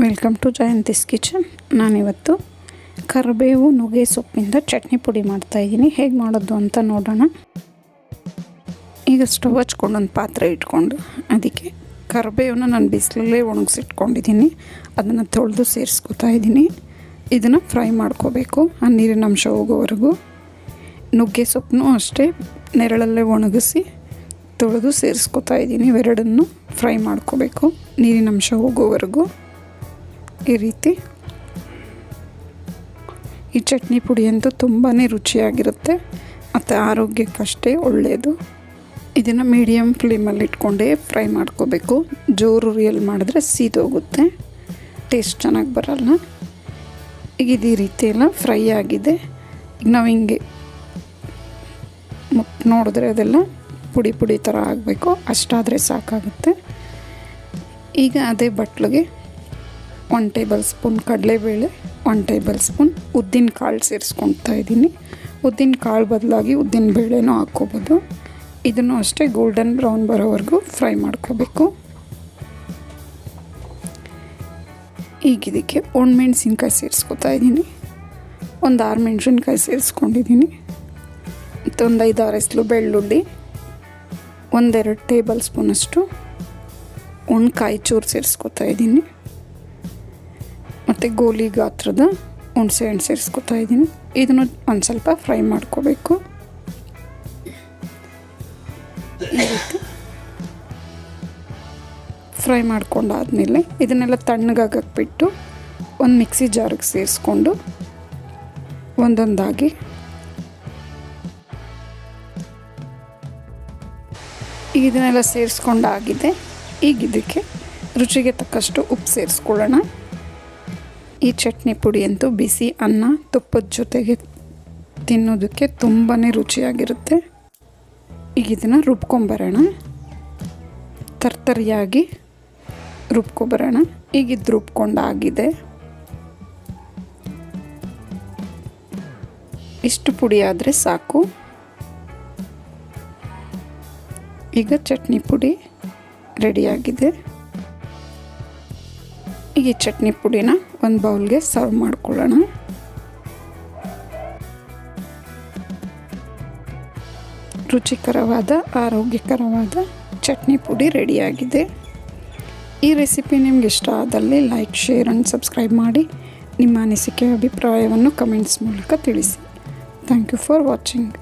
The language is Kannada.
Welcome to ಜಯಂತಿಸ್ kitchen. ನಾನಿವತ್ತು ಕರಿಬೇವು ನುಗ್ಗೆ ಸೊಪ್ಪಿಂದ ಚಟ್ನಿ ಪುಡಿ ಮಾಡ್ತಾಯಿದ್ದೀನಿ. ಹೇಗೆ ಮಾಡೋದು ಅಂತ ನೋಡೋಣ. ಈಗ ಸ್ಟವ್ ಹಚ್ಕೊಂಡು ಒಂದು ಪಾತ್ರೆ ಇಟ್ಕೊಂಡು ಅದಕ್ಕೆ ಕರಿಬೇವನ್ನ ನಾನು ಬಿಸಿಲಲ್ಲೇ ಒಣಗಿಸಿಟ್ಕೊಂಡಿದ್ದೀನಿ. ಅದನ್ನು ತೊಳೆದು ಸೇರಿಸ್ಕೊತಾ ಇದ್ದೀನಿ. ಇದನ್ನು ಫ್ರೈ ಮಾಡ್ಕೋಬೇಕು ಆ ನೀರಿನ ಅಂಶ ಹೋಗೋವರೆಗೂ. ನುಗ್ಗೆ ಸೊಪ್ಪನ್ನು ಅಷ್ಟೇ ನೆರಳಲ್ಲೇ ಒಣಗಿಸಿ ತೊಳೆದು ಸೇರಿಸ್ಕೊತಾ ಇದ್ದೀನಿ. ಇವೆರಡನ್ನು ಫ್ರೈ ಮಾಡ್ಕೋಬೇಕು ನೀರಿನ ಅಂಶ ಹೋಗೋವರೆಗೂ. ಈ ರೀತಿ ಈ ಚಟ್ನಿ ಪುಡಿ ಅಂತೂ ತುಂಬಾ ರುಚಿಯಾಗಿರುತ್ತೆ ಮತ್ತು ಆರೋಗ್ಯಕ್ಕಷ್ಟೇ ಒಳ್ಳೆಯದು. ಇದನ್ನು ಮೀಡಿಯಮ್ ಫ್ಲೇಮಲ್ಲಿ ಇಟ್ಕೊಂಡೇ ಫ್ರೈ ಮಾಡ್ಕೋಬೇಕು. ಜೋರು ಉರಿಯಲ್ಲಿ ಮಾಡಿದ್ರೆ ಸೀದೋಗುತ್ತೆ, ಟೇಸ್ಟ್ ಚೆನ್ನಾಗಿ ಬರಲ್ಲ. ಈಗ ಈ ರೀತಿ ಎಲ್ಲ ಫ್ರೈ ಆಗಿದೆ. ಈಗ ನಾವು ಹಿಂಗೆ ನೋಡಿದ್ರೆ ಅದೆಲ್ಲ ಪುಡಿ ಪುಡಿ ಥರ ಆಗಬೇಕು, ಅಷ್ಟಾದರೆ ಸಾಕಾಗುತ್ತೆ. ಈಗ ಅದೇ ಬಟ್ಲಿಗೆ 1 ಟೇಬಲ್ ಸ್ಪೂನ್ ಕಡಲೆಬೇಳೆ, 1 ಟೇಬಲ್ ಸ್ಪೂನ್ ಉದ್ದಿನ ಕಾಳು ಸೇರಿಸ್ಕೊಳ್ತಾ ಇದ್ದೀನಿ. ಉದ್ದಿನ ಕಾಳು ಬದಲಾಗಿ ಉದ್ದಿನ ಬೇಳೆನೂ ಹಾಕ್ಕೋಬೋದು. ಇದನ್ನು ಅಷ್ಟೇ ಗೋಲ್ಡನ್ ಬ್ರೌನ್ ಬರೋವರೆಗೂ ಫ್ರೈ ಮಾಡ್ಕೋಬೇಕು. ಈಗ ಇದಕ್ಕೆ ಒಣಮೆಣ್ಸಿನ್ಕಾಯಿ ಸೇರಿಸ್ಕೊತಾ ಇದ್ದೀನಿ. ಒಂದು 6 ಮೆಣಸಿನ್ಕಾಯಿ ಸೇರಿಸ್ಕೊಂಡಿದ್ದೀನಿ. ಮತ್ತು ಒಂದು 5-6 ಎಸ್ಲು ಬೆಳ್ಳುಳ್ಳಿ, 1-2 ಟೇಬಲ್ ಸ್ಪೂನಷ್ಟು ಕಾಯಿ ಚೂರು ಸೇರಿಸ್ಕೊತಾ ಇದ್ದೀನಿ. ಮತ್ತು ಗೋಲಿ ಗಾತ್ರದ ಹುಣಸೆ ಹಣ್ಣು ಸೇರಿಸ್ಕೊತಾ ಇದ್ದೀನಿ. ಇದನ್ನು ಒಂದು ಸ್ವಲ್ಪ ಫ್ರೈ ಮಾಡ್ಕೋಬೇಕು. ಈ ರೀತಿ ಫ್ರೈ ಮಾಡ್ಕೊಂಡಾದಮೇಲೆ ಇದನ್ನೆಲ್ಲ ತಣ್ಣಗಾಗಕ್ಕೆ ಬಿಟ್ಟು ಒಂದು ಮಿಕ್ಸಿ ಜಾರಿಗೆ ಸೇರಿಸ್ಕೊಂಡು ಒಂದೊಂದಾಗಿ ಇದನ್ನೆಲ್ಲ ಸೇರಿಸ್ಕೊಂಡಾಗಿದೆ. ಈಗ ಇದಕ್ಕೆ ರುಚಿಗೆ ತಕ್ಕಷ್ಟು ಉಪ್ಪು ಸೇರಿಸ್ಕೊಳ್ಳೋಣ. ಈ ಚಟ್ನಿ ಪುಡಿ ಅಂತೂ ಬಿಸಿ ಅನ್ನ ತುಪ್ಪದ ಜೊತೆಗೆ ತಿನ್ನೋದಕ್ಕೆ ತುಂಬಾ ರುಚಿಯಾಗಿರುತ್ತೆ. ಈಗ ಇದನ್ನು ರುಬ್ಕೊಂಬರೋಣ, ತರ್ತರಿಯಾಗಿ ರುಬ್ಕೊಬರೋಣ. ಈಗ ಇದು ರುಬ್ಕೊಂಡಾಗಿದೆ. ಇಷ್ಟು ಪುಡಿ ಆದರೆ ಸಾಕು. ಈಗ ಚಟ್ನಿ ಪುಡಿ ರೆಡಿಯಾಗಿದೆ. ಈಗ ಈ ಚಟ್ನಿ ಪುಡಿನ ಒಂದು ಬೌಲ್ಗೆ ಸರ್ವ್ ಮಾಡ್ಕೊಳ್ಳೋಣ. ರುಚಿಕರವಾದ ಆರೋಗ್ಯಕರವಾದ ಚಟ್ನಿ ಪುಡಿ ರೆಡಿಯಾಗಿದೆ. ಈ ರೆಸಿಪಿ ನಿಮ್ಗೆ ಇಷ್ಟ ಆದಲ್ಲಿ ಲೈಕ್, ಶೇರ್ ಆ್ಯಂಡ್ ಸಬ್ಸ್ಕ್ರೈಬ್ ಮಾಡಿ. ನಿಮ್ಮ ಅನಿಸಿಕೆ ಅಭಿಪ್ರಾಯವನ್ನು ಕಮೆಂಟ್ಸ್ ಮೂಲಕ ತಿಳಿಸಿ. Thank you for watching.